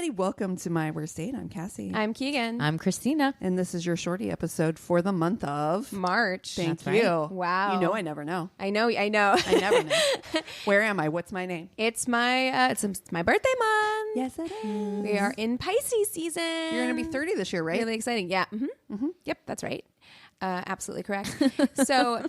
everybody. Welcome to My Worst Date. I'm Cassie. I'm Keegan. I'm Christina. And this is your Shorty episode for the month of March. Thank That's you. right. Wow. You know I never know. I know. I never know. Where am I? What's my name? It's my it's my birthday month. Yes, it is. We are in Pisces season. You're going to be 30 this year, right? Really exciting. Yeah. Yep, that's right. Absolutely correct. So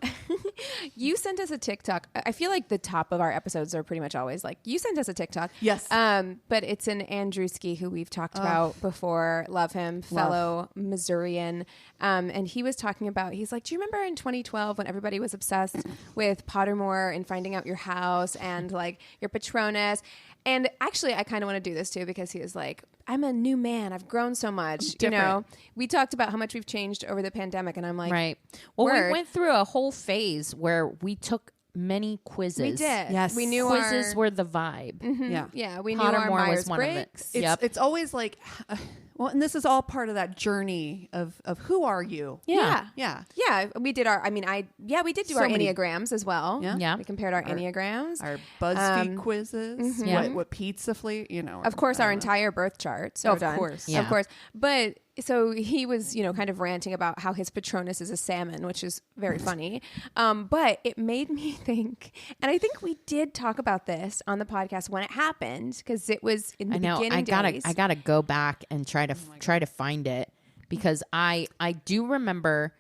you sent us a TikTok. I feel like the top of our episodes are pretty much always like, you sent us a TikTok. Yes. But it's an Andrewski who we've talked about before. Love him. Fellow Missourian. And he was talking about, he's like, do you remember in 2012 when everybody was obsessed with Pottermore and finding out your house and like your Patronus? And actually, I kind of want to do this too, because he was like, I'm a new man. I've grown so much. Different. You know, we talked about how much we've changed over the pandemic. And I'm like, Right. Well, word. we went through a whole phase where we took many quizzes. We did. Yes. We knew Quizzes our, were the vibe. Yeah. yeah, we knew our Pottermore was Myers one of it. Briggs. It's always like, well, and this is all part of that journey of who are you? Yeah. Yeah. Yeah, we did our, we did do So our many- Enneagrams as well. Yeah. Yeah. We compared our Enneagrams. Our BuzzFeed quizzes, Yeah. what pizza flavor, you know. Of course, our entire birth chart. So Of done. course. Yeah. Of course. But so he was, kind of ranting about how his Patronus is a salmon, which is very funny. But it made me think, and I think we did talk about this on the podcast when it happened, because it was in the I know. beginning days. I gotta go back and try to find it, because I do remember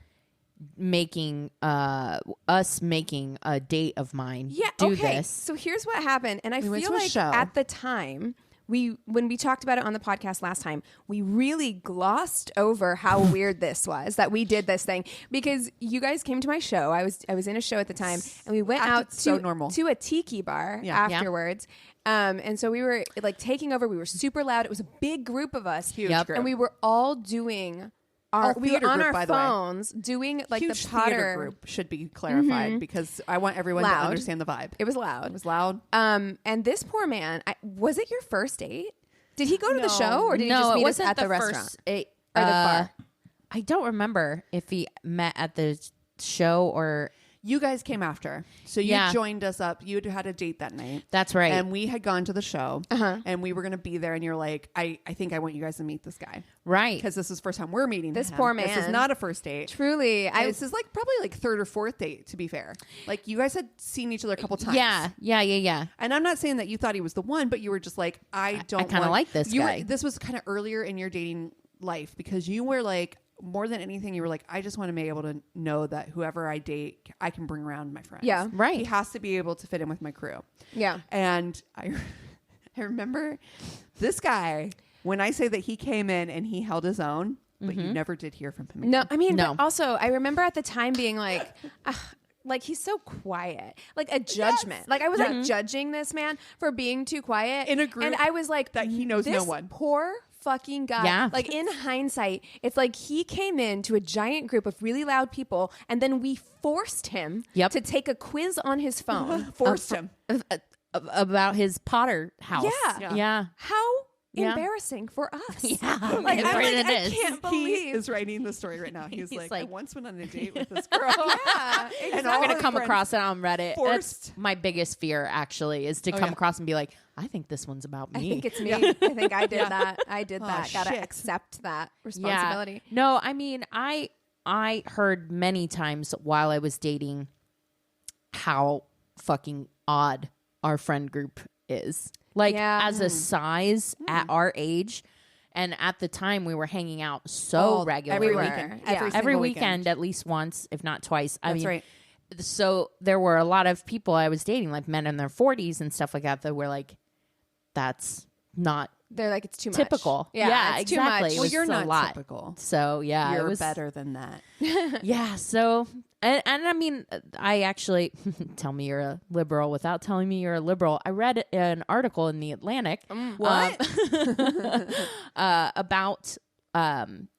making us making a date of mine do okay. this. So here's what happened, and I We went feel to a like show. at the time when we talked about it on the podcast last time, we really glossed over how weird this was that we did this thing, because you guys came to my show. I was in a show at the time, and we went out so normal. to a tiki bar Yeah. afterwards. And so we were like taking over. We were super loud. It was a big group of us, Huge Yep. group. and we were all doing we were theater on group, our by the way. phones doing like Huge the Potter theater group should be clarified, because I want everyone to Loud. understand the vibe. It was loud. It was loud. And this poor man, was it your first date? Did he go to the No. show, or did he no, just it meet us wasn't at the restaurant first. It, or the bar? I don't remember if he met at the show or. You guys came after. So you Yeah. joined us up. You had a date that night. That's right. And we had gone to the show, and we were going to be there. And you're like, I think I want you guys to meet this guy. Right. Because this is the first time we're meeting This him. poor This is man. not a first date. Truly, This is like probably like third or fourth date, to be fair. Like you guys had seen each other a couple times. Yeah. And I'm not saying that you thought he was the one, but you were just like, I don't kinda like this guy. This was kind of earlier in your dating life, because you were like, more than anything, you were like, I just want to be able to know that whoever I date, I can bring around my friends. Yeah. Right. He has to be able to fit in with my crew. yeah. And I remember this guy, when I say that he came in and he held his own, but you never did hear from him again. No, I mean, No. but also I remember at the time being like, like he's so quiet, like a judgment. Yes. Like I was like judging this man for being too quiet In a group and I was like, that he knows no this one. Poor fucking guy. Yeah. Like in hindsight, it's like he came in to a giant group of really loud people, and then we forced him Yep. to take a quiz on his phone. Forced him. About his Potter house. Yeah. How Yeah. embarrassing for us. Yeah. Like, It I'm really like, I is. can't He believe. is writing the story right now. He's like, I like- once went on a date with this girl. Yeah, And I'm all going to her come friends across it on Reddit. forced- That's my biggest fear, actually, is to come yeah. across and be like, I think this one's about me. I think it's me. I think I did that. I did Oh, that. Gotta shit. accept that Yeah. responsibility. No, I mean, I heard many times while I was dating how fucking odd our friend group is. Like, Yeah. as a size at our age, and at the time we were hanging out so regularly. every weekend. weekend. Yeah. Every Every single weekend, at least once, if not twice. I That's mean, right. so there were a lot of people I was dating, like men in their 40s and stuff like that were like, that's not They're like, it's too much. typical. Yeah, it's exactly. too much. It Well, was you're a not lot. typical. So yeah, You're it was better than that. Yeah. So, and I mean, I actually tell me you're a liberal without telling me you're a liberal. I read an article in the Atlantic. What? About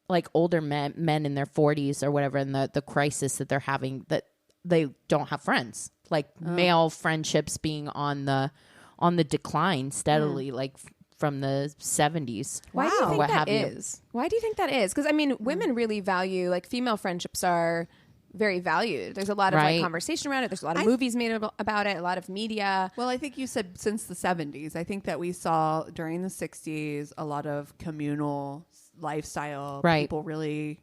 like older men in their 40s or whatever, and the crisis that they're having, that they don't have friends, like male friendships being on the decline steadily, like from the 70s. Why do you think What that have you. is? Why do you think that is? Because I mean, women really value, like, female friendships are very valued. There's a lot of Right. like conversation around it. There's a lot of movies made about it, a lot of media. Well, I think you said since the 70s. I think that we saw during the 60s a lot of communal lifestyle. Right. People really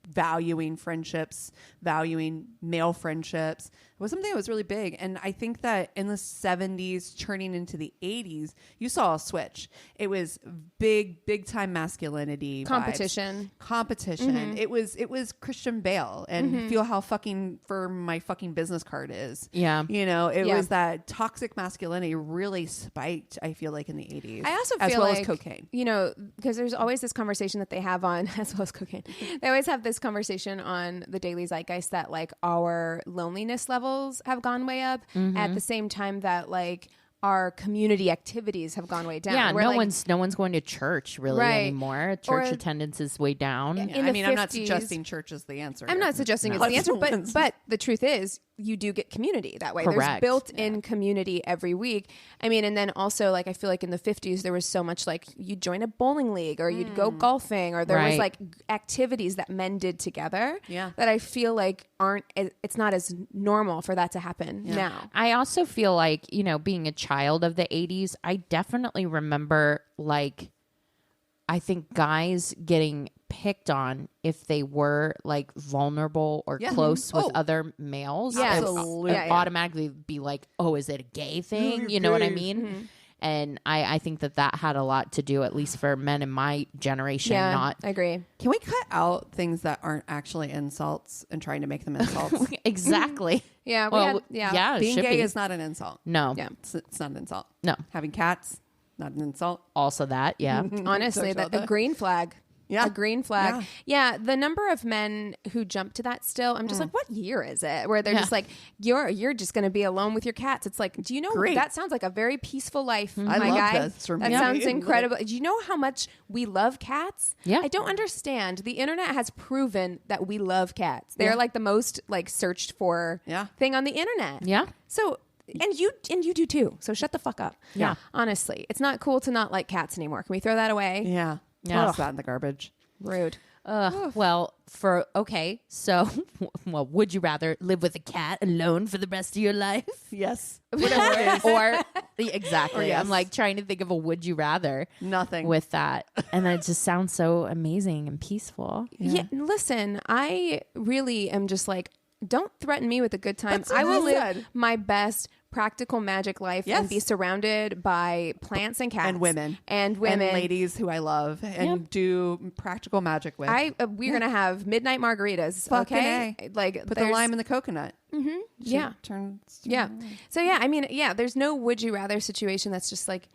valuing friendships, valuing male friendships. It was something that was really big. And I think that in the 70s, turning into the 80s, you saw a switch. It was big time masculinity. Competition. Competition. It was Christian Bale and feel how fucking firm my fucking business card is. Yeah. You know, it Yeah. was that toxic masculinity really spiked, I feel like, in the 80s. I also as feel well like, as cocaine. you know, because there's always this conversation that they have on, as well as cocaine, they always have this conversation on the Daily Zeitgeist that like our loneliness levels have gone way up at the same time that like our community activities have gone way down. Yeah, Where, no like, one's going to church really Right. anymore. Or- Church attendance is way down. in I the mean, I'm not 50s suggesting church is the answer. I'm here. not suggesting No. it's the answer, but the truth is you do get community that way. There's Correct. built-in community every week. I mean, and then also like I feel like in the 50s there was so much like you'd join a bowling league or you'd go golfing or there was Right. like activities that men did together. Yeah. That I feel like it's not as normal for that to happen now. I also feel like, you know, being a child of the 80s, I definitely remember like I think guys getting picked on if they were like vulnerable or Yeah. close with Oh. other males. Yeah, It would absolutely. Yeah, yeah. automatically be like, oh, is it a gay thing? you're You know what I gay. mean? And I think that had a lot to do, at least for men in my generation, Yeah, not I agree. Can we cut out things that aren't actually insults and trying to make them insults? exactly. Yeah, we Well, had, yeah. it Being should gay be. is not an insult. No. Yeah. It's not an insult. No. Having cats, not an insult. Also that, yeah. Honestly, Talked about a that. green flag. Yeah. A green flag. Yeah. The number of men who jump to that still, I'm just like, what year is it? Where they're Yeah. just like, you're just going to be alone with your cats. It's like, do you know, Great. that sounds like a very peaceful life, I my love guy. this for That me. sounds Yeah. incredible. Do you know how much we love cats? Yeah. I don't understand. The internet has proven that we love cats. They're Yeah. like the most like searched for Yeah. thing on the internet. Yeah. So, and you do too. So shut the fuck up. Yeah. Honestly, it's not cool to not like cats anymore. Can we throw that away? Yeah. Yeah. Toss that in the garbage. Rude. Well, so, well, would you rather live with a cat alone for the rest of your life? Yes. or exactly. Or yes. I'm like trying to think of a would you rather Nothing. with that. And it just sounds so amazing and peaceful. Yeah. Listen, I really am just like, don't threaten me with a good time. That's I will what I live said. my best practical magic life Yes. and be surrounded by plants and cats And women. and And ladies who I love and do practical magic with. We're gonna have midnight margaritas. Fucking okay, A. like Put the there's- lime in the coconut. Yeah, Turns. yeah. So yeah, I mean, yeah. There's no would you rather situation that's just like.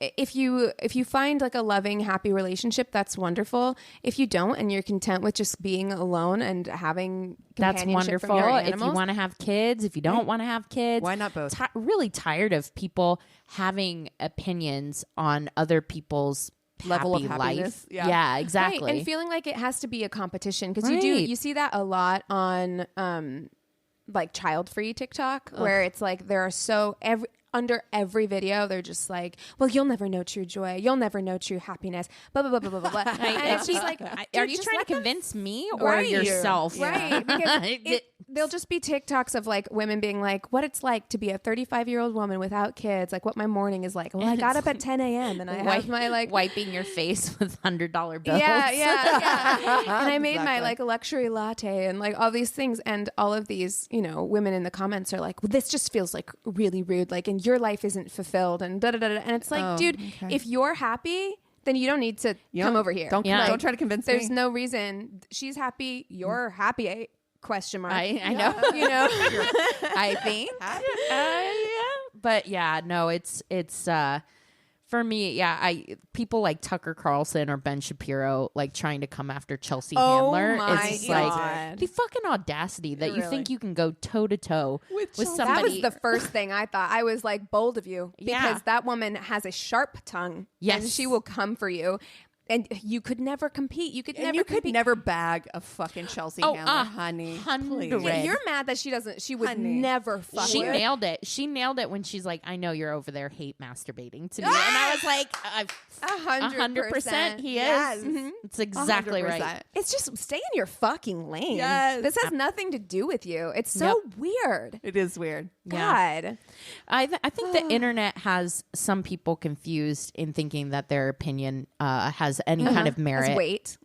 If you find like a loving, happy relationship, that's wonderful. If you don't, and you're content with just being alone and having That's companionship from wonderful. your If you animals, want to have kids, if you don't want to have kids, Why not both? Really tired of people having opinions on other people's Level of happy happiness. life. Yeah. Exactly. Right, and feeling like it has to be a competition because Right. you see that a lot on like child free TikTok where it's like there are under every video they're just like, well, you'll never know true joy, you'll never know true happiness, blah blah blah blah blah blah. And it's just like, are dude, you just trying let to them convince me or Right. yourself? Right, because they'll just be TikToks of like women being like, what it's like to be a 35-year-old woman without kids, like what my morning is like. Well, I got up at 10 a.m. and I have my like wiping your face with $100 bills. yeah. And I made my like a luxury latte and like all these things. And all of these, women in the comments are like, well, this just feels like really rude. Like, and your life isn't fulfilled and da da da. And it's like, dude, okay. if you're happy, then you don't need to come over here. Don't try to convince me. There's no reason. She's happy. You're happy. Question mark. I know. I think. Yeah. But yeah, no, it's for me, yeah, people like Tucker Carlson or Ben Shapiro like trying to come after Chelsea Handler. my It's just God. like the fucking audacity that you Really. think you can go toe to toe with Chelsea. That somebody. was the first thing I thought. I was like, bold of you, because Yeah. that woman has a sharp tongue. Yes. And she will come for you. And you could never compete. You could And never you compete. could never bag a fucking Chelsea Handler, honey. 100. Please. Yeah, you're mad that she would Honey. never fuck She with. nailed it. She nailed it when she's like, I know you're over there hate masturbating to me. And I was like, 100% he is. Yes. It's exactly 100%. right. It's just stay in your fucking lane. Yes. This has nothing to do with you. It's so weird. It is weird. God. I think the internet has some people confused in thinking that their opinion has any kind of merit As weight.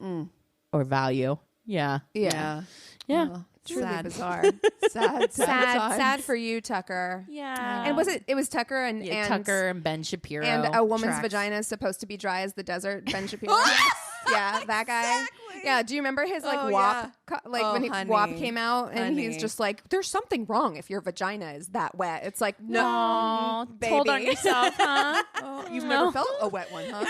or value. Yeah. Yeah. Yeah. Truly Sad. bizarre. Sad sad for you, Tucker. Yeah. And it was Tucker and Tucker and Ben Shapiro. and a woman's Tracks. vagina is supposed to be dry as the desert. Ben Shapiro. Yeah, that guy. Exactly. Yeah. Do you remember his like Oh, WAP? yeah. When honey. WAP came out, and he's Honey. just like, "There's something wrong if your vagina is that wet." It's like, no, Aw, baby. told on yourself, huh? You've never felt a wet one, huh?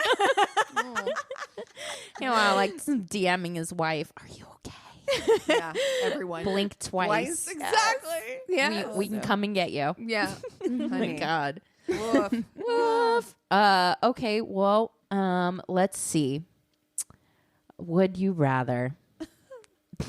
You know, like DMing his wife. Are you okay? Yeah, everyone. Blink twice. Exactly. Yeah. We can come and get you. Yeah. Oh my Honey. God. Woof. Woof. Okay. Well, let's see. Would you rather?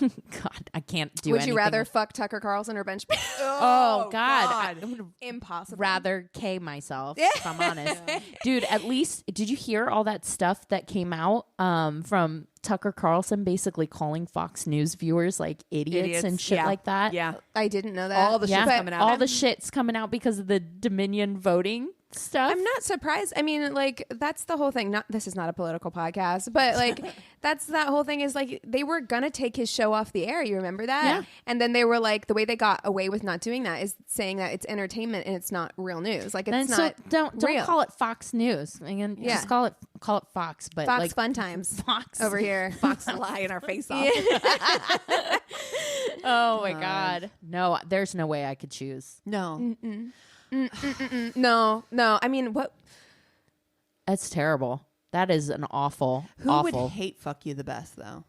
God, I can't do. Would you rather anything. fuck Tucker Carlson or Ben Shapiro? Oh God. I would Impossible. rather K myself. If I'm honest, dude. At least, did you hear all that stuff that came out from Tucker Carlson, basically calling Fox News viewers like idiots and shit yeah. like that? Yeah. I didn't know that. All the shit's Yeah, coming out. all the shit's coming out because of the Dominion voting stuff. I'm not surprised. I mean, like, that's the whole thing. This is not a political podcast, but like, that whole thing is like, they were gonna take his show off the air. You remember that? Yeah. And then they were like, the way they got away with not doing that is saying that it's entertainment and it's not real news. Like, it's And not. so don't real. call it Fox News. Again, Yeah. just call it Fox. But Fox like Fun Times Fox over here. Fox lie in our face off. Oh my God, no! There's no way I could choose. No. No. I mean, what? That's terrible. That is an awful, Who awful. would hate fuck you the best though?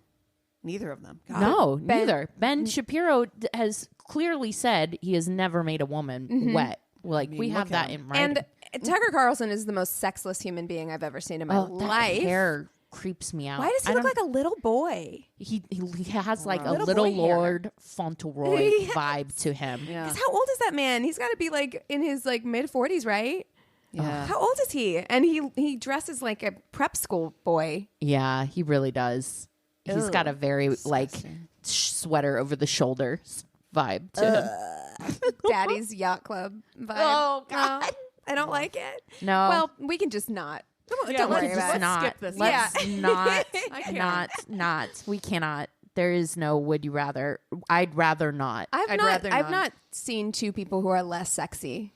Neither of them. God. No, Ben- neither. Ben Shapiro has clearly said he has never made a woman wet. Like, we have look at that him. in writing. And Tucker Carlson is the most sexless human being I've ever seen in my that life. hair creeps me out. Why does he I look don't- like a little boy? He has like a Little little boy hair. Lord Fauntleroy vibe to him. Yeah. 'Cause how old is that man? He's got to be like in his like mid 40s, right? Yeah. How old is he? And he dresses like a prep school boy. Yeah, he really does. He's got a very like sweater over the shoulders vibe to him. Daddy's yacht club vibe. Oh, God. No, I don't like it. No. Well, we can just not. Yeah, Don't worry let's about just it. not. skip this. Let's can't. not. We cannot. There is no would you rather. I'd rather not. I'd rather I've not. not seen two people who are less sexy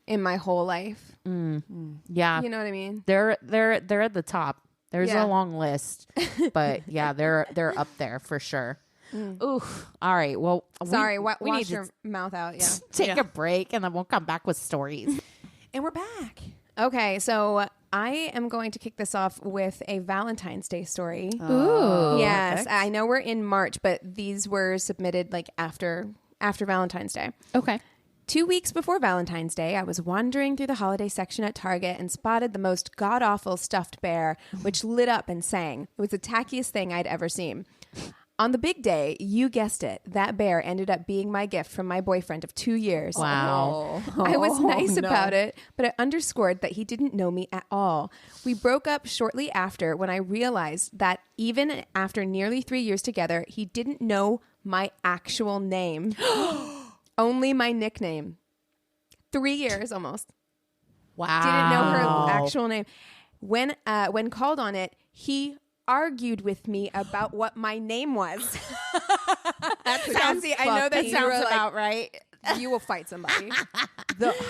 in my whole life. Yeah. You know what I mean? They're at the top. There's Yeah. a long list, but yeah, they're up there for sure. Oof. All right. Well, Sorry, we wash need your to mouth out. Yeah. take Yeah. a break, and then we'll come back with stories. And we're back. Okay, so I am going to kick this off with a Valentine's Day story. Ooh. Yes, perfect. I know we're in March, but these were submitted like after Valentine's Day. Okay. 2 weeks before Valentine's Day, I was wandering through the holiday section at Target and spotted the most god-awful stuffed bear, which lit up and sang. It was the tackiest thing I'd ever seen. On the big day, you guessed it, that bear ended up being my gift from my boyfriend of 2 years. Wow. I was nice no. about it, but it underscored that he didn't know me at all. We broke up shortly after when I realized that even after nearly 3 years together, he didn't know my actual name. Only my nickname. 3 years almost. Wow. Didn't know her actual name. When called on it, he argued with me about what my name was. Sassy, I know that you were like, right. you will fight somebody.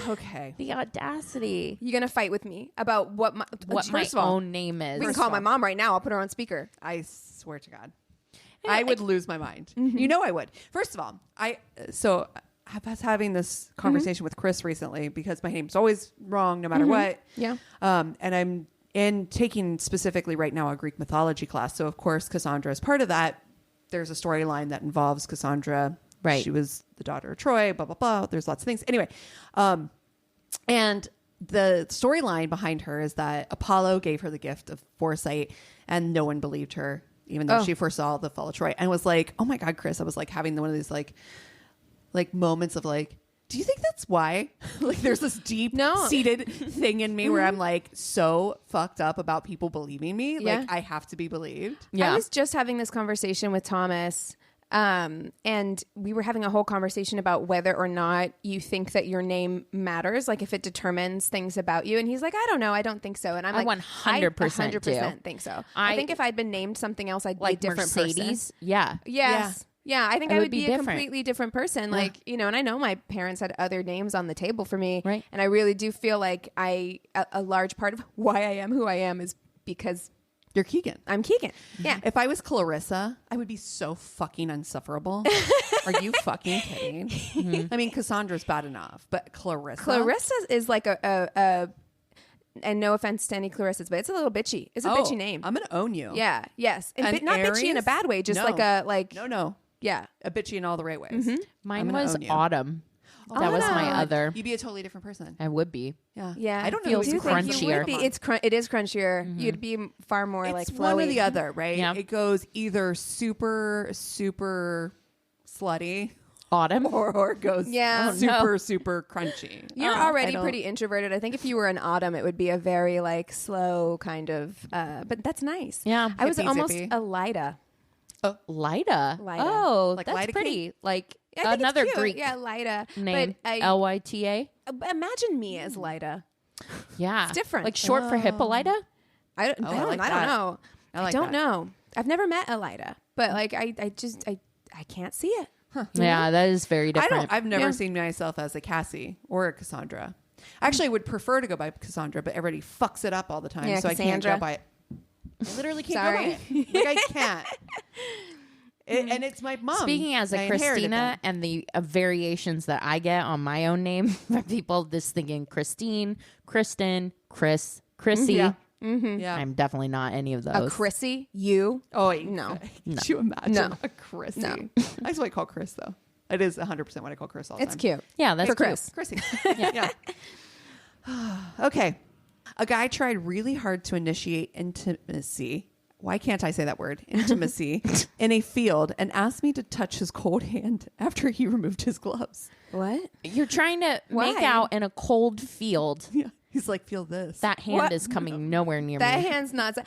Okay. The audacity. You're gonna fight with me about what my What my first of all, own name is. we can call my mom right now. I'll put her on speaker. I swear to God, I would lose my mind. You know I would. First of all, I was having this conversation with Chris recently because my name's always wrong no matter what. Yeah. And I'm taking specifically right now a Greek mythology class. So of course Cassandra is part of that. There's a storyline that involves Cassandra. Right. She was the daughter of Troy. Blah blah blah. There's lots of things. Anyway, and the storyline behind her is that Apollo gave her the gift of foresight and no one believed her, even though she foresaw the fall of Troy, and was like, oh my God, Chris, I was like having one of these like moments of like, do you think that's why? Like there's this deep seated thing in me where I'm like so fucked up about people believing me. Like I have to be believed. I was just having this conversation with Thomas. And we were having a whole conversation about whether or not you think that your name matters, like if it determines things about you. And he's like, I don't know, I don't think so. And I'm like, 100% think so. I think if I'd been named something else, I'd be a different Mercedes. person. Yeah, I think I would be a completely different person. Like, you know, and I know my parents had other names on the table for me. Right. And I really do feel like a large part of why I am who I am is because you're Keegan. I'm Keegan. Yeah. If I was Clarissa, I would be so fucking insufferable. Are you fucking kidding? Mm-hmm. I mean, Cassandra's bad enough, but Clarissa is like a and no offense to any Clarissas, but it's a little bitchy. It's a bitchy name. I'm gonna own you. Yeah. Yes. And not Aries? bitchy in a bad way. Just no. Yeah. A bitchy in all the right ways. Mm-hmm. Mine was Autumn. That was my other. You'd be a totally different person. I would be. Yeah. I don't know. Feels crunchier. It is crunchier. Mm-hmm. You'd be far more it's like flowy. One or the other, right? Yeah. It goes either super slutty, Autumn, or it goes super crunchy. You're already pretty introverted. I think if you were an Autumn, it would be a very like slow kind of. But that's nice. Yeah. I was almost a Lida. Oh, Lida. Oh, like that's Lida pretty. King? Like another Greek Lida name. Lyta. Imagine me as Lida. Yeah. It's different. Like short for Hippolyta? I don't know. I don't know. I've never met a Lida, but like I can't see it. Huh. Yeah, that is very different. I've never seen myself as a Cassie or a Cassandra. Actually, I would prefer to go by Cassandra, but everybody fucks it up all the time, so Cassandra. I can't go by it. I literally can't go by it. Like I can't. And it's my mom. Speaking as a Christina and the variations that I get on my own name from people just thinking Christine, Kristen, Chris, Chrissy. Yeah. Mm-hmm. Yeah. I'm definitely not any of those. A Chrissy? You? Oh, no. Could you imagine a Chrissy? No. That's what I call Chris, though. It is 100% what I call Chris all the time. It's cute. Yeah, that's Chris. Chrissy. Yeah. Okay. A guy tried really hard to initiate intimacy. Why can't I say that word? Intimacy in a field and asked me to touch his cold hand after he removed his gloves. What? You're trying to make out in a cold field. Yeah. He's like, feel this. That hand is coming nowhere near me. That hand's not.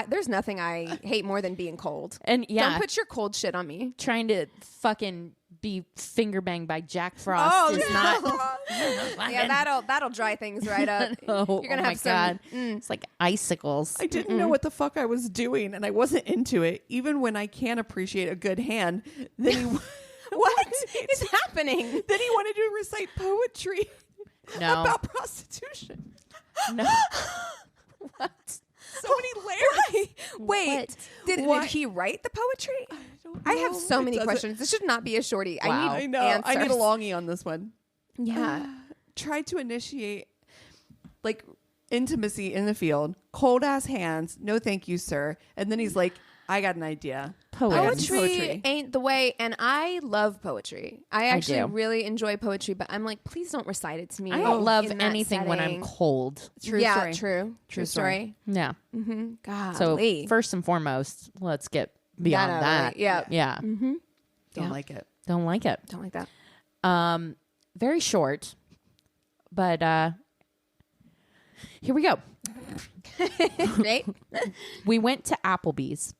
There's nothing I hate more than being cold. And don't put your cold shit on me. Trying to fucking be finger banged by Jack Frost is not. Yeah, that'll dry things right up. You're gonna have some. It's like icicles. I didn't know what the fuck I was doing, and I wasn't into it. Even when I can appreciate a good hand, then he. What is happening? Then he wanted to recite poetry. No. About prostitution. No. What? So many layers. Wait. Did he write the poetry? I have so many questions. This should not be a shorty. Wow. I need answers. I need a longie on this one. Yeah. Tried to initiate like intimacy in the field. Cold ass hands. No thank you, sir. And then he's like, I got an idea. Poetry ain't the way, and I love poetry. I actually really enjoy poetry, but I'm like, please don't recite it to me. I don't love anything when I'm cold. True story. Yeah. Mm-hmm. God. So first and foremost, let's get beyond that. Yeah. Yeah. Mm-hmm. Don't like it. Don't like it. Don't like that. Very short, but here we go. Right? We went to Applebee's.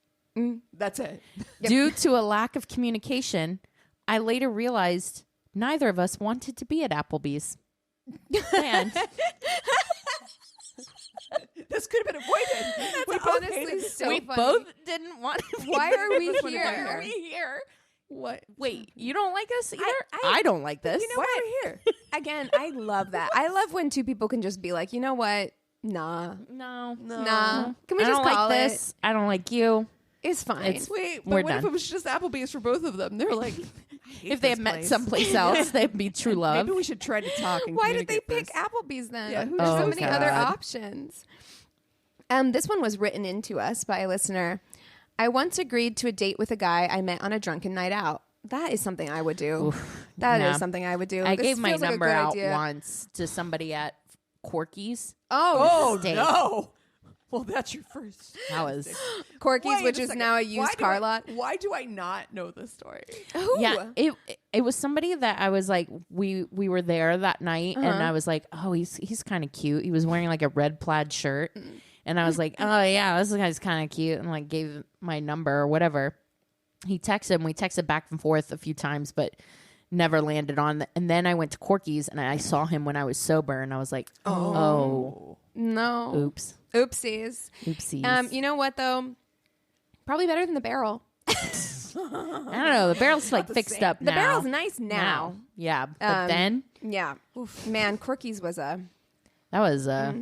That's it. Yep. Due to a lack of communication, I later realized neither of us wanted to be at Applebee's. And this could have been avoided. We both didn't want to be. Why are we here? Why are we here? What? Wait, you don't like us either? I don't like this. You know what? We're here. Again, I love that. I love when two people can just be like, you know what? Nah. No. Can we just call like this? I don't like you. It's fine. Wait, but what if it was just Applebee's for both of them? They're like, if they had met someplace else, they'd be true love. Maybe we should try to talk. And why did they pick Applebee's then? Yeah, there's so many other options. This one was written into us by a listener. I once agreed to a date with a guy I met on a drunken night out. That is something I would do. That is something I would do. I gave my number out once to somebody at Corky's. Oh, Steak. no. Well, that's your first. That was Corky's, Wait which a is second. now a Why used do car I- lot. Why do I not know this story? Ooh. yeah. It was somebody that I was like, we were there that night, and I was like, oh, he's kind of cute. He was wearing like a red plaid shirt, and I was like, oh yeah, this guy's kind of cute, and like gave my number or whatever. He texted him. We texted back and forth a few times, but never landed on. And then I went to Corky's, and I saw him when I was sober, and I was like, oh, No. oops, Oopsies. oopsies. You know what though? Probably better than the barrel. I don't know. The barrel's like fixed up The now. barrel's nice now. Yeah, but then Yeah. Oof. Man, Corky's was a that was a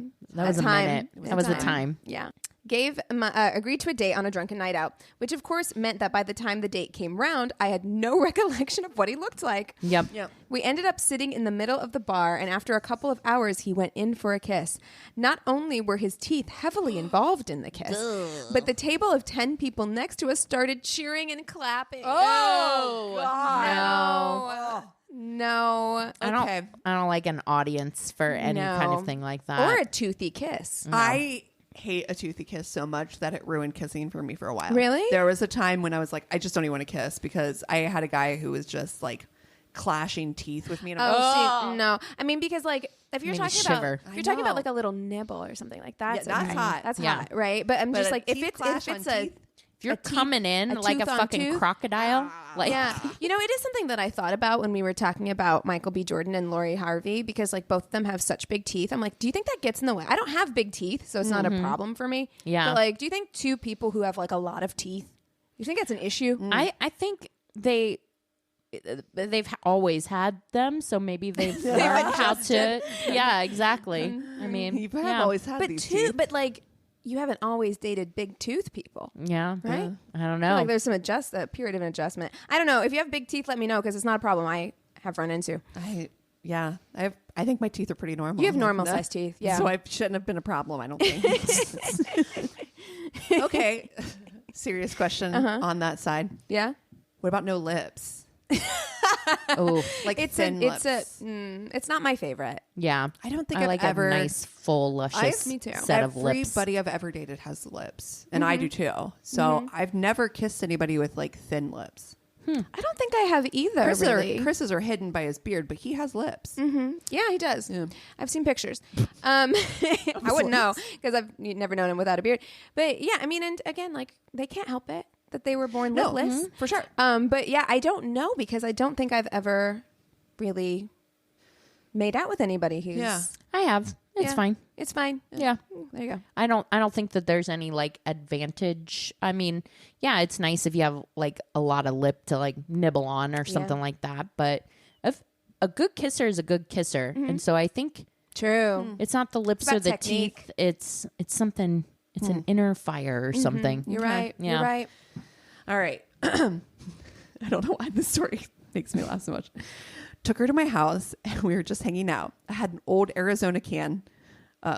time. minute. It was That was a time. Yeah. Agreed to a date on a drunken night out, which of course meant that by the time the date came round, I had no recollection of what he looked like. Yep. We ended up sitting in the middle of the bar, and after a couple of hours, he went in for a kiss. Not only were his teeth heavily involved in the kiss, but the table of 10 people next to us started cheering and clapping. Oh, God. No. I don't like an audience for any kind of thing like that. Or a toothy kiss. I hate a toothy kiss so much that it ruined kissing for me for a while. Really? There was a time when I was like, I just don't even want to kiss because I had a guy who was just like clashing teeth with me. And I'm like, See, no. I mean, because like if you're Made me talking about shiver. if I you're talking know. about like a little nibble or something like that, Yeah, that's hot. That's Yeah. hot, right? But I'm But just a like if teeth it's clash on a teeth? if you're a teeth- coming in a like a tooth on fucking tooth? crocodile, like yeah, you know, it is something that I thought about when we were talking about Michael B. Jordan and Lori Harvey because like both of them have such big teeth. I'm like, do you think that gets in the way? I don't have big teeth, so it's not a problem for me. Yeah. but like, do you think two people who have like a lot of teeth, you think that's an issue? I think they've always had them, so maybe they've learned how to. Yeah, exactly. I mean, you have yeah. always had But these two, teeth. but like, you haven't always dated big tooth people. Yeah, Right? I don't I feel know. like there's some a period of an adjustment. I don't know. If you have big teeth, let me know because it's not a problem I have run into. I think my teeth are pretty normal. You have normal sized teeth. Yeah. So I shouldn't have been a problem, I don't think. Okay. Serious question on that side. yeah. What about no lips? Oh, Like It's thin lips. it's not my favorite. yeah. I don't think I I've like ever. a nice, full, luscious me too. set of lips. Everybody I've ever dated has lips, and I do too. So I've never kissed anybody with like thin lips. I don't think I have either. Really. Chris's are hidden by his beard, but he has lips. Yeah, he does. Yeah. I've seen pictures. I wouldn't know because I've never known him without a beard. But yeah, I mean, and again, like they can't help it that they were born No, lipless. for sure. But yeah, I don't know because I don't think I've ever really made out with anybody who's. Yeah. I have. It's Yeah. fine. It's fine. Yeah. There you go. I don't think that there's any like advantage. I mean, yeah, it's nice if you have like a lot of lip to like nibble on or something like that, but if a good kisser is a good kisser. And so I think True. it's not the lips about or the technique. teeth. It's something, it's an inner fire or something. You're Okay. right. Yeah. You're right. All right. I don't know why this story makes me laugh so much. Took her to my house and we were just hanging out. I had an old Arizona can,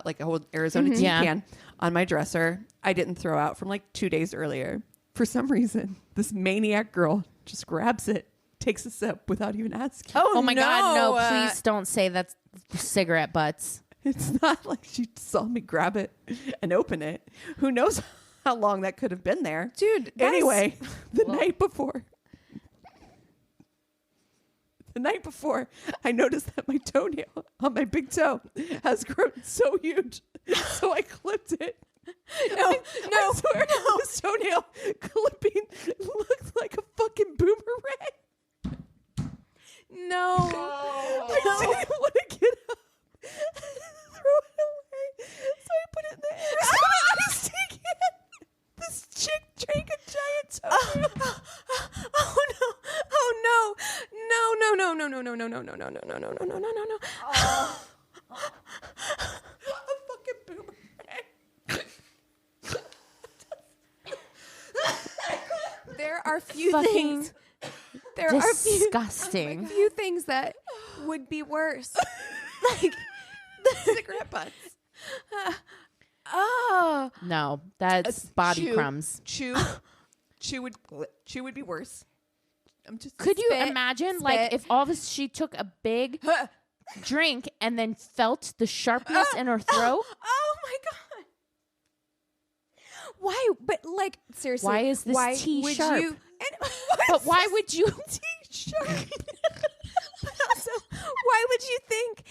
like an old Arizona tea Yeah. can on my dresser. I didn't throw out from like 2 days earlier. For some reason, this maniac girl just grabs it, takes a sip without even asking. Oh my God, no, please don't say that's cigarette butts. It's not like she saw me grab it and open it. Who knows how long that could have been there. Dude, that Anyway, the night before, I noticed that my toenail on my big toe has grown so huge. So I clipped it. I swear, this toenail clipping looked like a fucking boomerang. No. I didn't want to get up, throw it away, so I put it in the air. I was taking it. This chick drank a giant toenail. Oh no! Oh no! No! No! No! No! No! No! No! No! No! No! No! No! No! No! No! No! No! A fucking boomerang. There are few Fucking things. There are disgusting. few things that would be worse. Like Cigarette butts. oh, No, that's body Chew. crumbs. Chew would be worse. I'm just Could you Spit, imagine, spit. like, if all of us, she took a big drink and then felt the sharpness in her throat. Oh my God. Why? But like, seriously. Why is this tea would sharp? You, But why would you? tea sharp? But also, why would you think,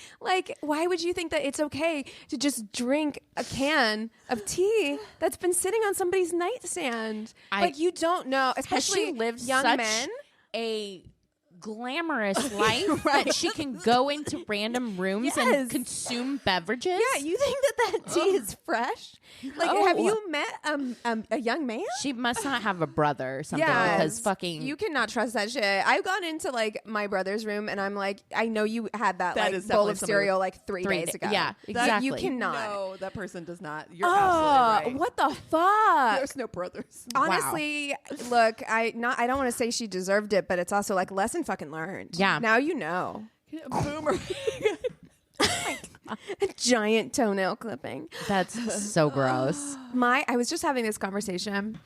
why would you think that it's okay to just drink a can of tea that's been sitting on somebody's nightstand? Like, you don't know, especially Has she lived young such men. a glamorous life that she can go into random rooms and consume beverages? Yeah, you think that tea is fresh? Like, have you met a young man? She must not have a brother or something because fucking you cannot trust that shit. I've gone into like my brother's room and I'm like, I know you had that That like is bowl definitely of cereal like 3 days ago. Yeah, That exactly. you cannot. No, that person does not. You're absolutely right. What the fuck? There's no brothers. Honestly, look, I don't want to say she deserved it, but it's also like lesson fucking learned. Yeah. Now you know. Boomer. A giant toenail clipping. That's so gross. I was just having this conversation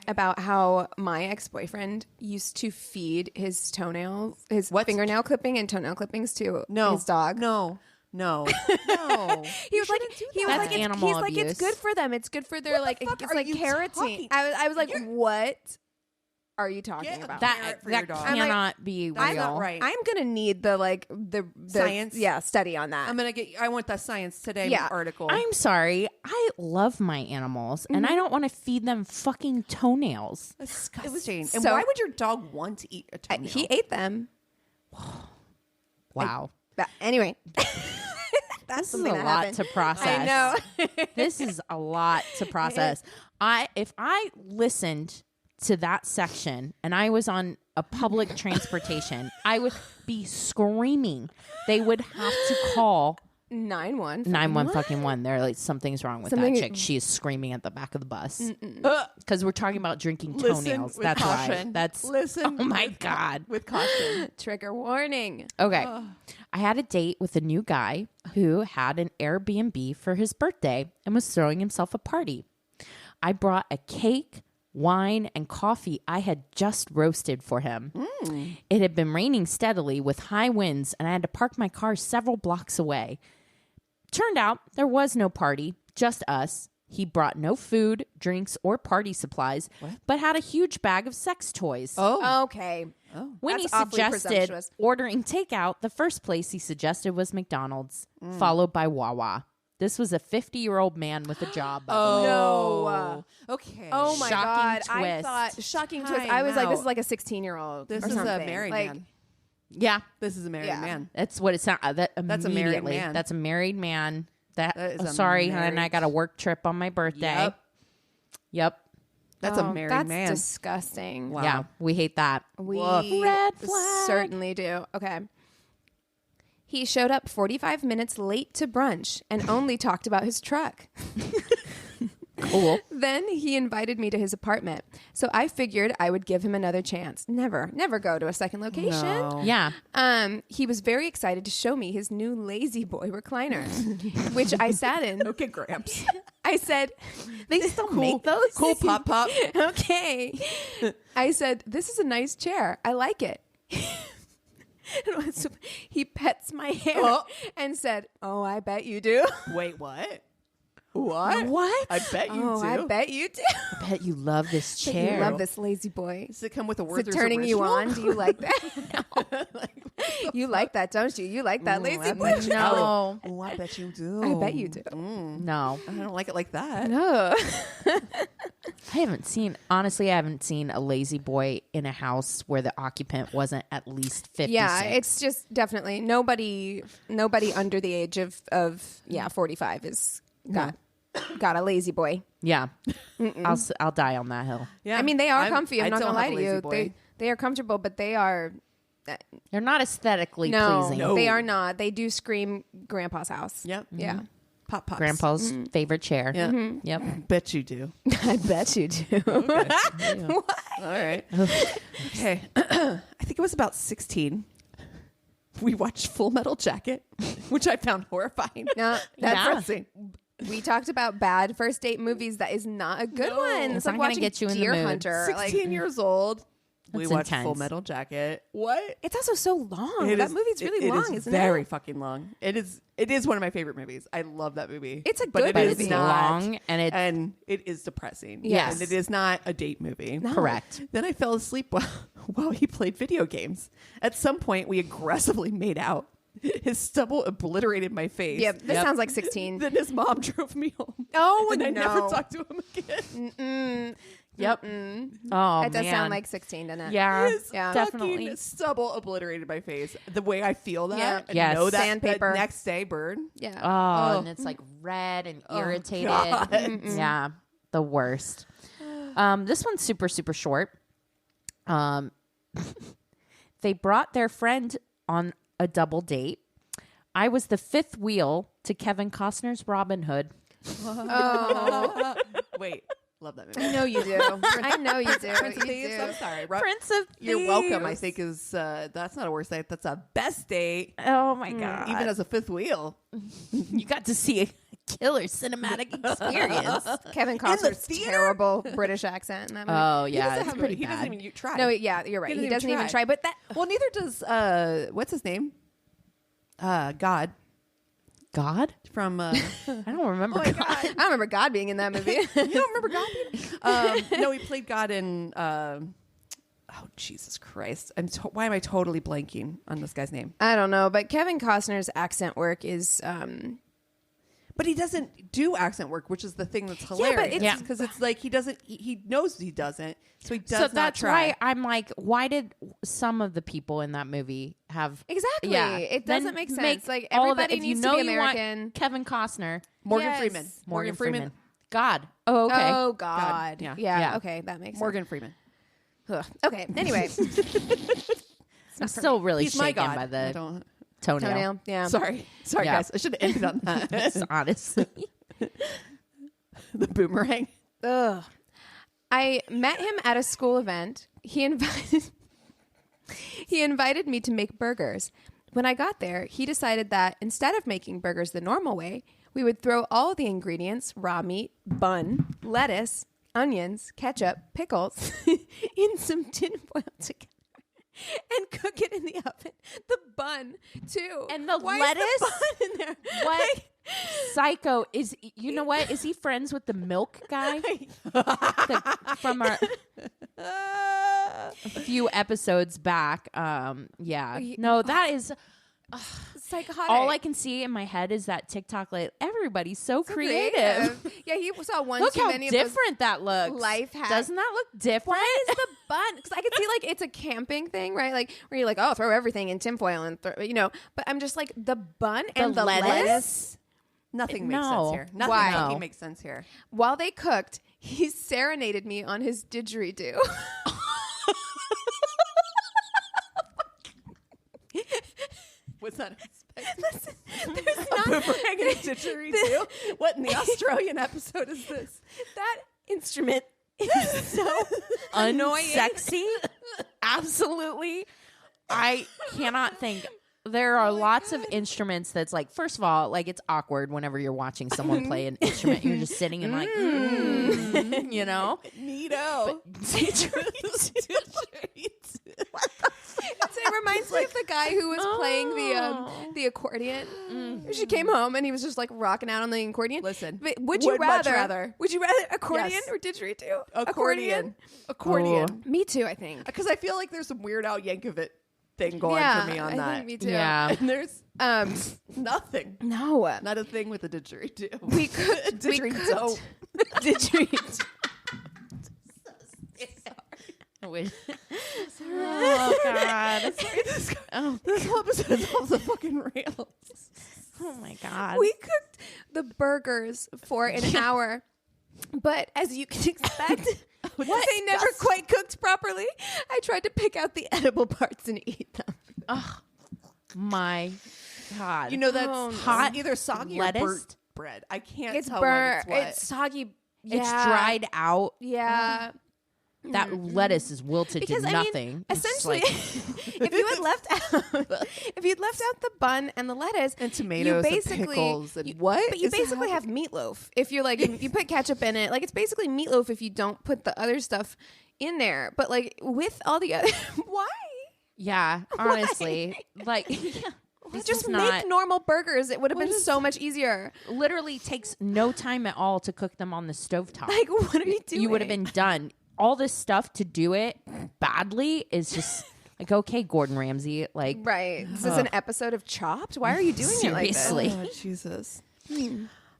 about how my ex-boyfriend used to feed his toenails, his fingernail clipping and toenail clippings to his dog. No. He was like, animal he's like, abuse. it's good for them. It's good for their like, fuck it's are like you carotene. talking- I was like, what are you talking Get about? That for your that dog. I'm like, cannot be real. That's not right. I'm gonna need the Science? study on that. I want the Science Today article. I'm sorry. I love my animals, and I don't want to feed them fucking toenails. disgusting. And so- why would your dog want to eat a toenail? He ate them. Wow, But anyway, that's this is a something that lot happened. to process. I know. This is a lot to process. If I listened to that section and I was on a public transportation, I would be screaming. They would have to call 911. fucking one. They're like, something's wrong with Something- that chick. She is screaming at the back of the bus because we're talking about drinking Listen toenails. with That's why. caution. That's Listen Oh my with god. with caution. Trigger warning. Okay. I had a date with a new guy who had an Airbnb for his birthday and was throwing himself a party. I brought a cake, wine, and coffee I had just roasted for him. It had been raining steadily with high winds, and I had to park my car several blocks away. Turned out there was no party, just us. He brought no food, drinks, or party supplies, but had a huge bag of sex toys. Okay. When That's he awfully suggested presumptuous. ordering takeout, the first place he suggested was McDonald's, followed by Wawa. This was a 50-year-old man with a job. by the way. No. Okay. Oh my Shocking God. I twist. thought shocking twist. Time I was like, this out. is like a 16-year-old. This or is a something. married like, man. Yeah, This is a married Yeah. man. that's what it sounds. That's a married immediately. man. That's a married man. That is a sorry, married- hon. I got a work trip on my birthday. Yep. That's oh, a married that's man. disgusting. Wow. Yeah, we hate that. We Red flag. certainly do. Okay. He showed up 45 minutes late to brunch and only talked about his truck. Cool. Then he invited me to his apartment. So I figured I would give him another chance. Never go to a second location. No. Yeah. He was very excited to show me his new Lazy Boy recliner, which I sat in. Okay, Gramps. I said, They still make those? Cool pop pop. okay. I said, this is a nice chair. I like it. He pets my hair and said, oh, I bet you do. Wait, what? What? What? I bet you Oh, do. I bet you do. I bet you love this You chair. love this Lazy Boy. Does it come with a Is Werther's it turning you original? on? Do you like that? You like that, don't you? You like that Lazy Boy? No. Oh, I bet you do. I bet you do. No. I don't like it like that. No. I haven't seen a lazy boy in a house where the occupant wasn't at least 56. Yeah, it's just definitely nobody under the age of 45 is got a Lazy Boy. Yeah. I'll die on that hill. Yeah. I mean, they are I'm- comfy. I'm I not don't gonna lie have a to lazy you. boy. They are comfortable, but they are They're not aesthetically no, pleasing. they are not. They do scream Grandpa's house. Yep. Yeah, Pop pops. Grandpa's favorite chair. Yeah. Yep. Bet you do. I bet you do. All right. Okay. I think it was about 16. We watched Full Metal Jacket, which I found horrifying. No, Yeah. Depressing. we talked about bad first date movies. That is not a good one. It's It's like not gonna watching get you in the Deer mood. Hunter. 16 years old. We It's watched intense. Full Metal Jacket. What? It's also so long. It That is- movie's really it long, is isn't very it? fucking long. It is one of my favorite movies. I love that movie. It's a but good it But is it's movie. long and it is depressing. Yes. And it is not a date movie. No. Correct. Then I fell asleep while he played video games. At some point, we aggressively made out. His stubble obliterated my face. Yeah, this sounds like 16. Then his mom drove me home. Oh, and I no. never talked to him again. Yep. Oh, That does man. sound like 16, doesn't it? Yeah, His Yeah. definitely. fucking stubble obliterated my face. The way I feel that, Yeah. and Yes. know that, Sandpaper. that next day burn. Yeah. Oh, Oh. and it's like red and irritated. God. Yeah, the worst. This one's super, super short. They brought their friend on a double date. I was the fifth wheel to Kevin Costner's Robin Hood. Wait, love that I movie. know you do. I know you do. Prince of You Thieves. do. I'm sorry. Prince of You're welcome. I Thieves. think is that's not a worst date. That's a best date. Oh my god! Even as a fifth wheel. you got to see a killer cinematic experience. Kevin Costner's theater? terrible British accent in that movie. Oh He yeah, doesn't it's have- pretty he bad. doesn't even try. No, yeah, you're right. He doesn't even try. But that Well, neither does what's his name? God God? from. I don't remember. Oh my God. God. I don't remember God being in that movie. You don't remember God? No, he played God in. Oh Jesus Christ! Why am I totally blanking on this guy's name? I don't know, but Kevin Costner's accent work is But he doesn't do accent work, which is the thing that's hilarious. it's- because it's like he doesn't. He knows he doesn't, so he does So not that's try. why I'm like, why did some of the people in that movie have exactly. Yeah, It Then doesn't make sense. make Like all of everybody it- if you needs know to be you want American. Kevin Costner, Morgan Yes. Freeman. Morgan Freeman, God. Oh, okay. Oh God. Yeah. Yeah. Okay, that makes Morgan Freeman. sense. Ugh. Okay. Anyway, I'm still really He's my shaken God. by I the don't. toenail. toenail. Yeah. Sorry, Yeah. guys. I should have ended on that. Just honestly. The boomerang. Ugh. I met him at a school event. He invited me to make burgers. When I got there, he decided that instead of making burgers the normal way, we would throw all the ingredients, raw meat, bun, lettuce, onions, ketchup, pickles, in some tin foil together and cook it in the oven. The bun, too. And the Why lettuce? is the bun in there? What psycho is? You know what? Is he friends with the milk guy from our a few episodes back? Yeah. No, that is Psychotic. all I can see in my head is that TikTok. Like everybody's so creative. Yeah, he saw one Look too how many of those different that looks. life hack. Doesn't that look different? Why is the bun? Because I could see like it's a camping thing, right? Like where you're like, oh, throw everything in tinfoil and But I'm just like the bun and the lettuce. Nothing makes No. sense here. Nothing Why? fucking No. makes sense here. While they cooked, he serenaded me on his didgeridoo. Was that Listen, there's a not boomerang and a didgeridoo? What in the Australian episode is this? that instrument is so annoying. Unsexy? Absolutely. I cannot think. There are lots of instruments that's like, first of all, like it's awkward whenever you're watching someone play an instrument. You're just sitting and like, you know? Neato. It reminds me of the guy who was playing the accordion. She came home and he was just like rocking out on the accordion. Listen, But would you would much rather? rather. Would you rather accordion Yes. or didgeridoo? Accordion. Me too. I think. Because I feel like there's some Weird Al Yankovic thing going for me on I that. think me too. Yeah. And there's Um. nothing. No. Not a thing with the didgeridoo. We could. we Didgeridoo. could. Didgeridoo. Wait. Oh, God. Oh, This whole episode is off the fucking rails. oh, my God. We cooked the burgers for an hour, but as you can expect, they never quite cooked properly. I tried to pick out the edible parts and eat them. Oh, my God. You know that's Oh, no. hot, either soggy lettuce? or burnt bread. I can't It's tell burnt. what it's what. It's soggy. it's Yeah. dried out. Yeah. That lettuce is wilted Because to I mean, nothing. It's just essentially, if you had left out the bun and the lettuce And tomatoes and pickles and what? But you is basically that? have meatloaf. If you're like, you put ketchup in it, like it's basically meatloaf if you don't put the other stuff in there. But like with all the other, why? yeah, honestly, like it's Just not make normal burgers. It would have been so much easier. literally takes no time at all to cook them on the stovetop. Like, what are you doing? You would have been done. All this stuff to do it badly is just like, okay, Gordon Ramsay, like right. This is an episode of Chopped. Why are you doing Seriously. it like this? Oh, Jesus.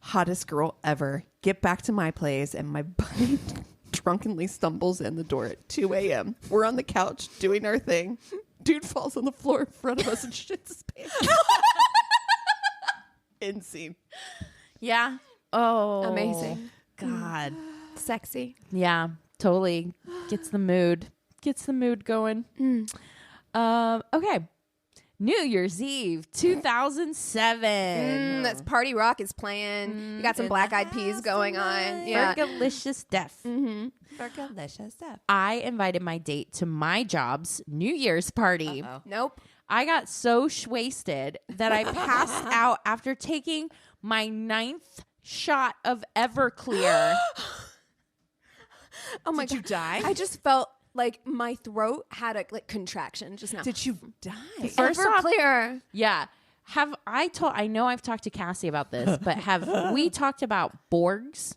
Hottest girl ever. Get back to my place, and my buddy drunkenly stumbles in the door at 2 a.m. We're on the couch doing our thing. Dude falls on the floor in front of us and shits his pants. End scene. yeah. Oh, Amazing. God. Sexy. Yeah, totally gets the mood going. Okay. New Year's Eve 2007. That's Party Rock is playing. You got some Black Eyed Peas going on. Yeah. Fergalicious death. Fergalicious stuff. I invited my date to my job's New Year's party. Nope. I got so wasted that I passed out after taking my 9th shot of Everclear. Oh my Did you God. die? I just felt like my throat had a contraction just now. Did you die? First off- Everclear. Yeah. I know I've talked to Cassie about this, but have we talked about Borgs?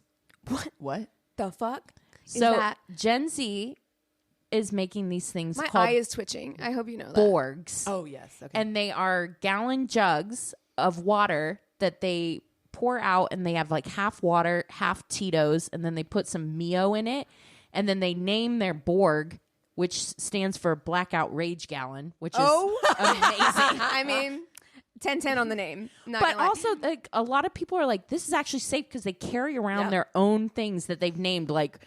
What? The fuck? So is that? Gen Z is making these things My called eye is twitching. I hope you know that. Borgs. Oh, yes. Okay. And they are gallon jugs of water that they pour out, and they have like half water, half Tito's, and then they put some Mio in it, and then they name their Borg, which stands for Blackout Rage Gallon, which is amazing. I mean, 10-10 on the name. Not But gonna lie. also, like, a lot of people are like, this is actually safe because they carry around their own things that they've named, like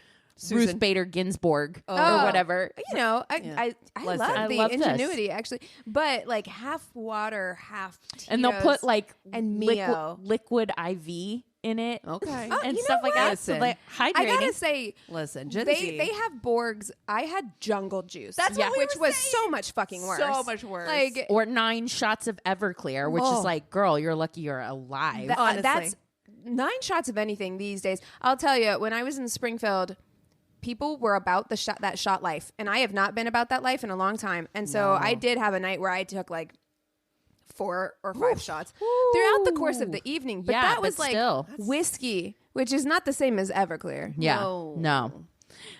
Ruth Susan. Bader Ginsburg or Oh. whatever. you know, I Listen. love I the love this. ingenuity actually, but like half water, half Tito's, And they'll put like and Mio. liquid IV in it. Okay. And you stuff know like what? that. So Listen. like I hydrating. gotta say, Listen, Gen they Z. have Borgs. I had Jungle Juice. That's what we which were was saying. so much fucking worse. So much worse. Like or 9 shots of Everclear, which is like, girl, you're lucky you're alive. Honestly. that's 9 shots of anything these days. I'll tell you, when I was in Springfield, people were about that shot life, and I have not been about that life in a long time. And so I did have a night where I took like 4 or 5 shots throughout the course of the evening. But Yeah, that but was like still. whiskey, which is not the same as Everclear. Yeah. No. No.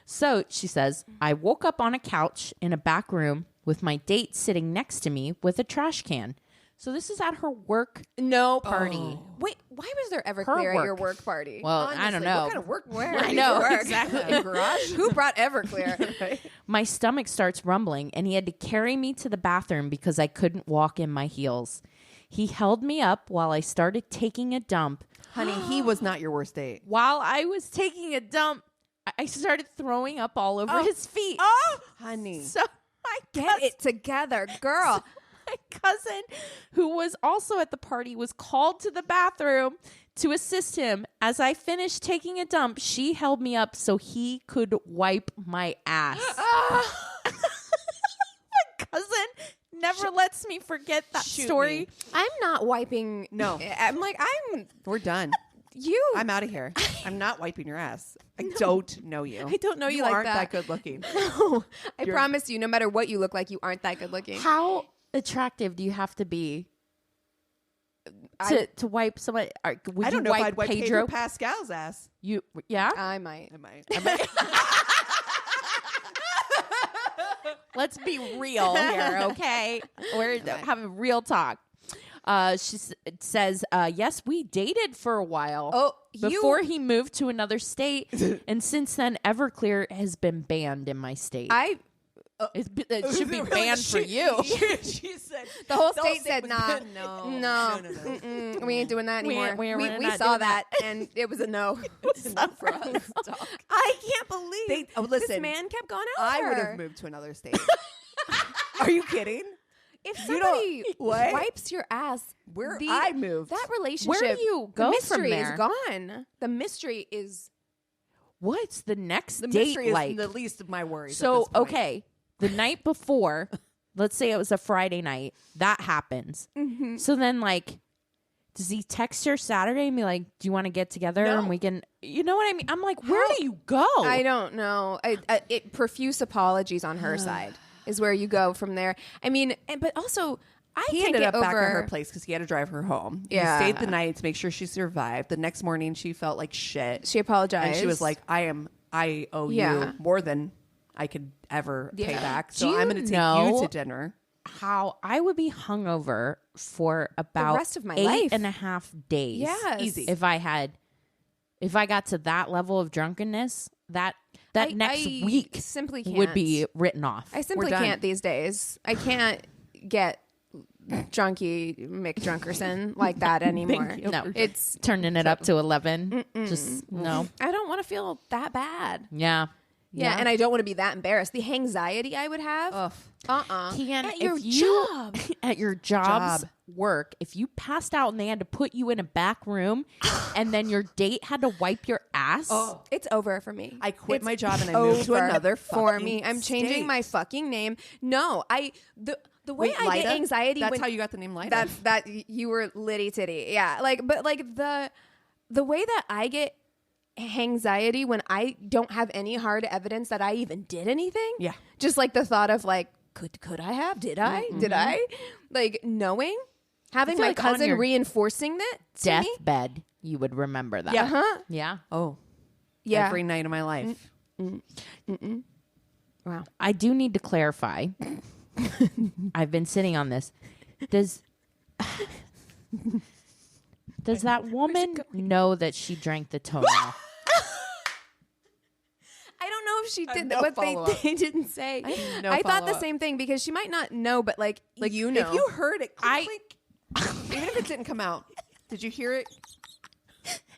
So she says, I woke up on a couch in a back room with my date sitting next to me with a trash can. So this is at her work No party. Wait, why was there Everclear at your work. work party? Well, I don't know. What kind of work? Where? I did know, you work? exactly. Garage? Who brought Everclear? My stomach starts rumbling, and he had to carry me to the bathroom because I couldn't walk in my heels. He held me up while I started taking a dump. Honey, he was not your worst date. While I was taking a dump, I started throwing up all over his feet. Oh, Honey. So I get it together, girl. My cousin, who was also at the party, was called to the bathroom to assist him. As I finished taking a dump, she held me up so he could wipe my ass. My cousin never lets me forget that Shoot story. me. I'm not wiping. No. I'm like, We're done. you. I'm out of here. I'm not wiping your ass. I don't know you. I don't know you like aren't that. good looking. No, I promise you, no matter what you look like, you aren't that good looking. How attractive do you have to be to wipe somebody? Would I don't you know if wipe I'd wipe Pedro? Pedro Pascal's ass. You yeah? I might. I might. Let's be real here, okay? We're having real talk. She says, yes, we dated for a while. Oh, before he moved to another state, and since then, Everclear has been banned in my state. It should be banned for you. She said The whole state said, was nah, banned. no. No. We ain't doing that We anymore. ain't- we're We not saw doing that, and it was a no. Enough for us. Dog. I can't believe They- this listen, man kept going out I with would her. have moved to another state. Are you kidding? If You don't- somebody what? wipes your ass, Where I moved. that relationship, Where do you the go mystery from there? is gone. The mystery is what's the next The date mystery like? is the least of my worries. at So, this point. okay, the night before, let's say it was a Friday night, that happens. Mm-hmm. So then, like, does he text her Saturday and be like, do you want to get together and we can, you know what I mean? I'm like, where do you go? I don't know. Profuse apologies on her side is where you go from there. I mean, but also He can't ended get up back over at her place because he had to drive her home. Yeah. He stayed the night to make sure she survived. The next morning, she felt like shit. She apologized. And she was like, I owe Yeah. you more than I could ever pay back. So Do I'm you going to take know- you to dinner. How I would be hungover for about rest of my 8.5 days. Yes. Easy. If I got to that level of drunkenness, that next I week simply can't. would be written off. I simply done. can't these days. I can't get drunky McDrunkerson like that anymore. No. It's Turning it up to 11. Just no. I don't want to feel that bad. Yeah. Yeah, and I don't want to be that embarrassed. The anxiety I would have. Ugh. Can At your if you job. at your job's Job. work, if you passed out and they had to put you in a back room and then your date had to wipe your ass, It's over for me. I quit It's my job and I moved to over another for fucking me. I'm changing state. my fucking name. No, the way Wait, I Lida? get anxiety. That's when, how you got the name Lida. that you were litty titty. Yeah, but the way that I get anxiety when I don't have any hard evidence that I even did anything. Yeah. Just like the thought of like, could I have? Did I? Did I? Like knowing, having feel my like on cousin your reinforcing that to me. deathbed, you would remember that. Yeah. Huh? Yeah. Oh, Yeah. every night of my life. Wow. I do need to clarify. I've been sitting on this. Does that woman know that she drank the toenail? I don't know if she did, no but follow-up. they didn't say. no I thought the follow-up. same thing because she might not know, but like you know, If you heard it, click, even if it didn't come out, did you hear it?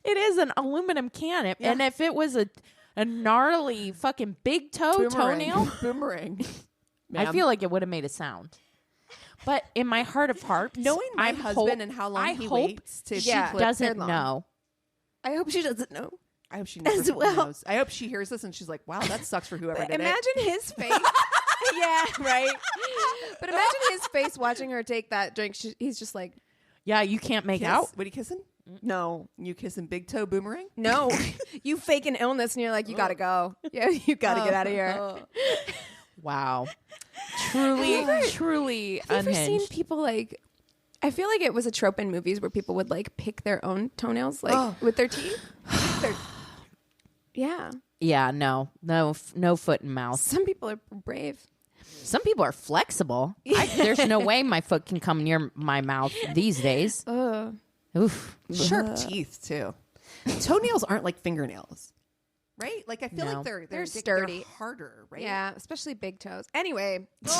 It is an aluminum can. And if it was a gnarly fucking big toenail, Boomerang. I feel like it would have made a sound. But in my heart of hearts, Knowing my I husband hope- and how long I he hope waits to she Yeah. clip doesn't They're long. know. I hope she doesn't know. I hope she never As well. knows. I hope she hears this and she's like, "Wow, that sucks for whoever did it." Imagine his face. Yeah, right. But imagine his face watching her take that drink. He's just like, Yeah, you can't make Kiss? out. What are you kissing? no, You kissing big toe boomerang? no. You fake an illness and you're like, you gotta go. Yeah, you gotta get out of here. Wow. Truly Have you ever seen unhinged. people like? I feel like it was a trope in movies where people would like pick their own toenails like with their teeth. Yeah, Yeah, no foot and mouth. some people are brave. Some people are flexible. There's no way my foot can come near my mouth these days. Oof. Sharp teeth too. Toenails aren't like fingernails, right? Like I feel No. like they're They're sturdy. they're harder, right? Yeah, especially big toes. Anyway, this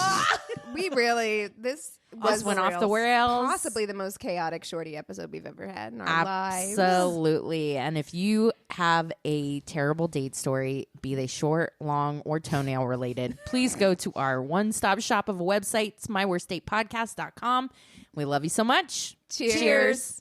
Just went off the rails. possibly the most chaotic Shorty episode we've ever had in our lives. Absolutely. And if you have a terrible date story, be they short, long, or toenail related, please go to our one-stop shop of a website. It's myworstdatepodcast.com. We love you so much. Cheers.